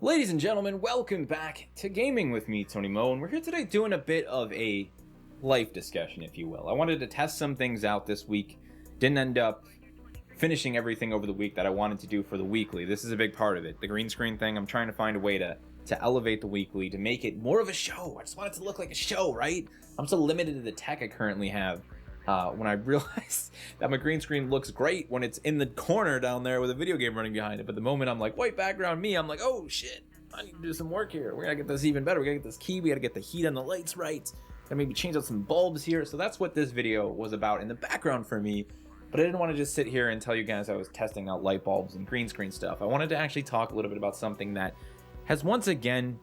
Ladies and gentlemen, welcome back to Gaming with me, Tony Mo, and we're here today doing a bit of a life discussion, if you will. I wanted to test some things out this week, didn't end up finishing everything over the week that I wanted to do for the weekly. This is a big part of it. The green screen thing, I'm trying to find a way to elevate the weekly, to make it more of a show. I just want it to look like a show, right? I'm so limited to the tech I currently have. When I realized that my green screen looks great when it's in the corner down there with a video game running behind it, but the moment I'm like, white background me, I'm like, oh shit, I need to do some work here. We gotta get this even better. We gotta get this key, we gotta get the heat on the lights right, and maybe change out some bulbs here. So that's what this video was about in the background for me. But I didn't want to just sit here and tell you guys I was testing out light bulbs and green screen stuff. I wanted to actually talk a little bit about something that has once again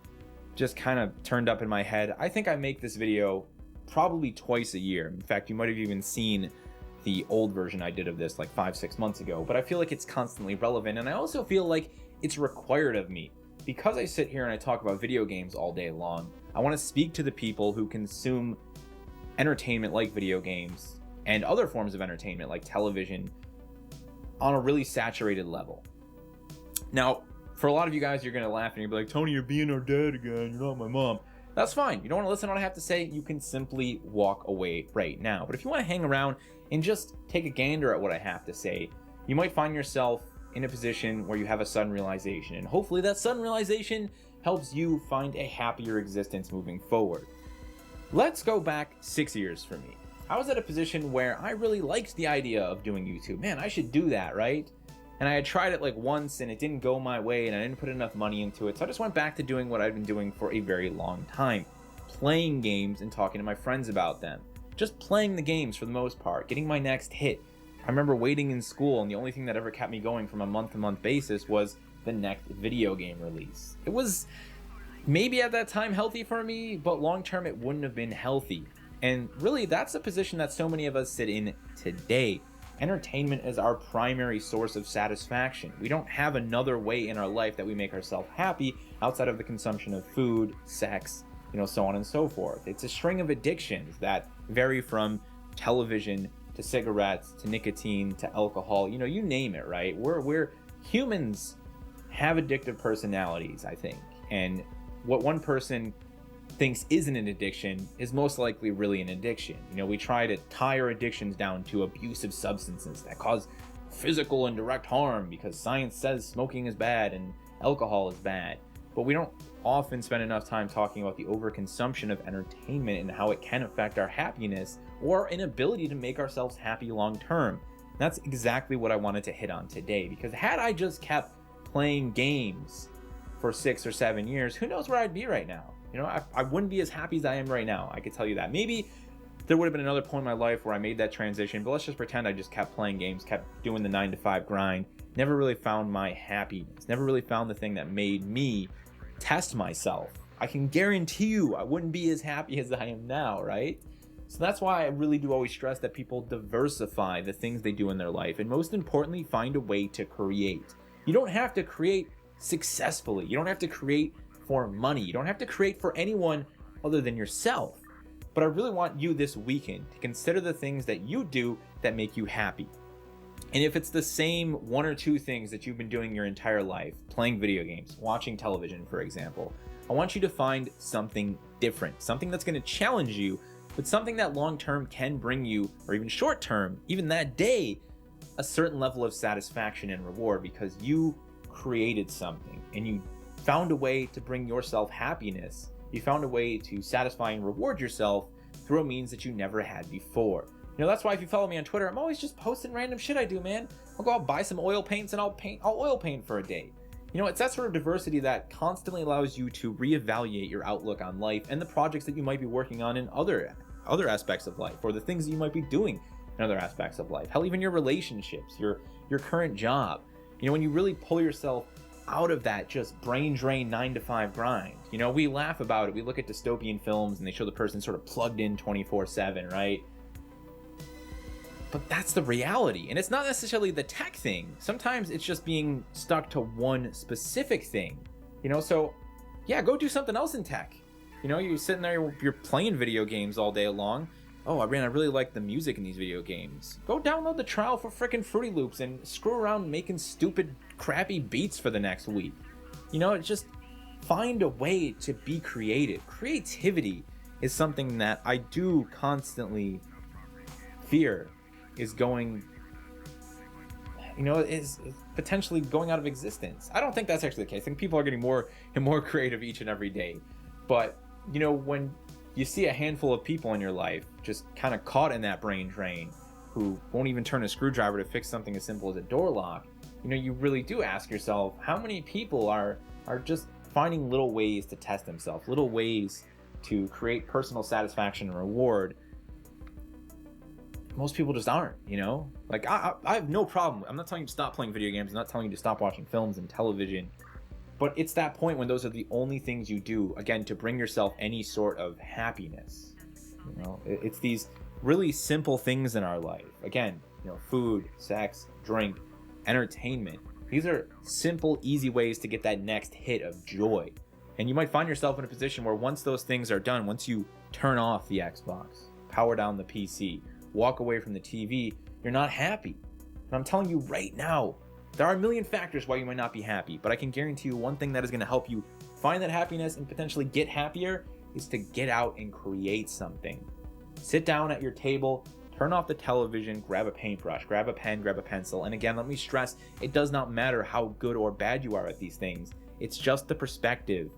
just kind of turned up in my head. I think I make this video probably twice a year. In fact, you might have even seen the old version I did of this like 5-6 months ago, but I feel like it's constantly relevant, and I also feel like it's required of me. Because I sit here and I talk about video games all day long, I want to speak to the people who consume entertainment like video games and other forms of entertainment like television on a really saturated level. Now, for a lot of you guys, you're going to laugh and you'll be like, Tony, you're being our dad again, you're not my mom. That's fine. You don't want to listen to what I have to say, you can simply walk away right now. But if you want to hang around and just take a gander at what I have to say, you might find yourself in a position where you have a sudden realization, and hopefully that sudden realization helps you find a happier existence moving forward. Let's go back 6 years for me. I was at a position where I really liked the idea of doing YouTube. Man, I should do that, right? And I had tried it like once and it didn't go my way and I didn't put enough money into it. So I just went back to doing what I've been doing for a very long time. Playing games and talking to my friends about them. Just playing the games for the most part. Getting my next hit. I remember waiting in school and the only thing that ever kept me going from a month-to-month basis was the next video game release. It was maybe at that time healthy for me, but long-term it wouldn't have been healthy. And really that's the position that so many of us sit in today. Entertainment is our primary source of satisfaction. We don't have another way in our life that we make ourselves happy outside of the consumption of food, sex, so on and so forth. It's a string of addictions that vary from television to cigarettes to nicotine to alcohol, you name it, right? We're humans have addictive personalities, I think. And what one person thinks isn't an addiction is most likely really an addiction. We try to tie our addictions down to abusive substances that cause physical and direct harm because science says smoking is bad and alcohol is bad. But we don't often spend enough time talking about the overconsumption of entertainment and how it can affect our happiness or our inability to make ourselves happy long term. That's exactly what I wanted to hit on today, because had I just kept playing games for 6 or 7 years, who knows where I'd be right now? I wouldn't be as happy as I am right now. I could tell you that. Maybe there would have been another point in my life where I made that transition, but let's just pretend I just kept playing games, kept doing the 9-to-5 grind, never really found my happiness, never really found the thing that made me test myself. I can guarantee you I wouldn't be as happy as I am now, right? So that's why I really do always stress that people diversify the things they do in their life, and most importantly, find a way to create. You don't have to create successfully. You don't have to create for money. You don't have to create for anyone other than yourself. But I really want you this weekend to consider the things that you do that make you happy. And if it's the same 1 or 2 things that you've been doing your entire life, playing video games, watching television, for example, I want you to find something different, something that's going to challenge you, but something that long-term can bring you, or even short-term, even that day, a certain level of satisfaction and reward because you created something and you found a way to bring yourself happiness. You found a way to satisfy and reward yourself through a means that you never had before. That's why if you follow me on Twitter, I'm always just posting random shit I do, man. I'll go out, buy some oil paints, and I'll oil paint for a day. It's that sort of diversity that constantly allows you to reevaluate your outlook on life and the projects that you might be working on in other aspects of life, or the things that you might be doing in other aspects of life. Hell, even your relationships, your current job. When you really pull yourself out of that just brain drain 9-to-5 grind. We laugh about it. We look at dystopian films and they show the person sort of plugged in 24/7, right? But that's the reality. And it's not necessarily the tech thing. Sometimes it's just being stuck to one specific thing. So yeah, go do something else in tech. You're sitting there, you're playing video games all day long. Oh, I really like the music in these video games. Go download the trial for frickin' Fruity Loops and screw around making stupid, crappy beats for the next week. It's just find a way to be creative. Creativity is something that I do constantly fear is going, is potentially going out of existence. I don't think that's actually the case. I think people are getting more and more creative each and every day. But, when you see a handful of people in your life just kind of caught in that brain drain who won't even turn a screwdriver to fix something as simple as a door lock, you really do ask yourself, how many people are just finding little ways to test themselves, little ways to create personal satisfaction and reward. Most people just aren't, like I have no problem. I'm not telling you to stop playing video games. I'm not telling you to stop watching films and television, but it's that point when those are the only things you do, again, to bring yourself any sort of happiness. It's these really simple things in our life. Again, food, sex, drink, entertainment. These are simple, easy ways to get that next hit of joy. And you might find yourself in a position where once those things are done, once you turn off the Xbox, power down the PC, walk away from the TV, you're not happy. And I'm telling you right now, there are a million factors why you might not be happy, but I can guarantee you one thing that is going to help you find that happiness and potentially get happier is to get out and create something. Sit down at your table, turn off the television, grab a paintbrush, grab a pen, grab a pencil. And again, let me stress, it does not matter how good or bad you are at these things. It's just the perspective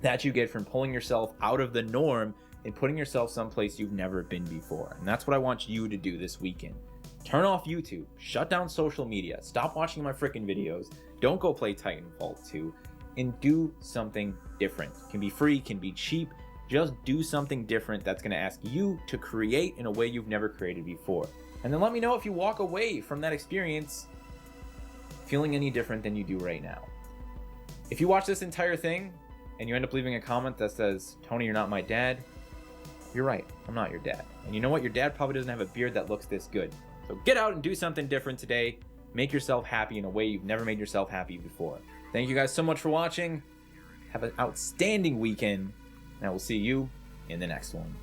that you get from pulling yourself out of the norm and putting yourself someplace you've never been before. And that's what I want you to do this weekend. Turn off YouTube, shut down social media, stop watching my freaking videos, don't go play Titanfall 2, and do something different. It can be free, can be cheap. Just do something different that's going to ask you to create in a way you've never created before. And then let me know if you walk away from that experience feeling any different than you do right now. If you watch this entire thing and you end up leaving a comment that says, Tony, you're not my dad, you're right, I'm not your dad. And you know what? Your dad probably doesn't have a beard that looks this good. So get out and do something different today. Make yourself happy in a way you've never made yourself happy before. Thank you guys so much for watching. Have an outstanding weekend, and I will see you in the next one.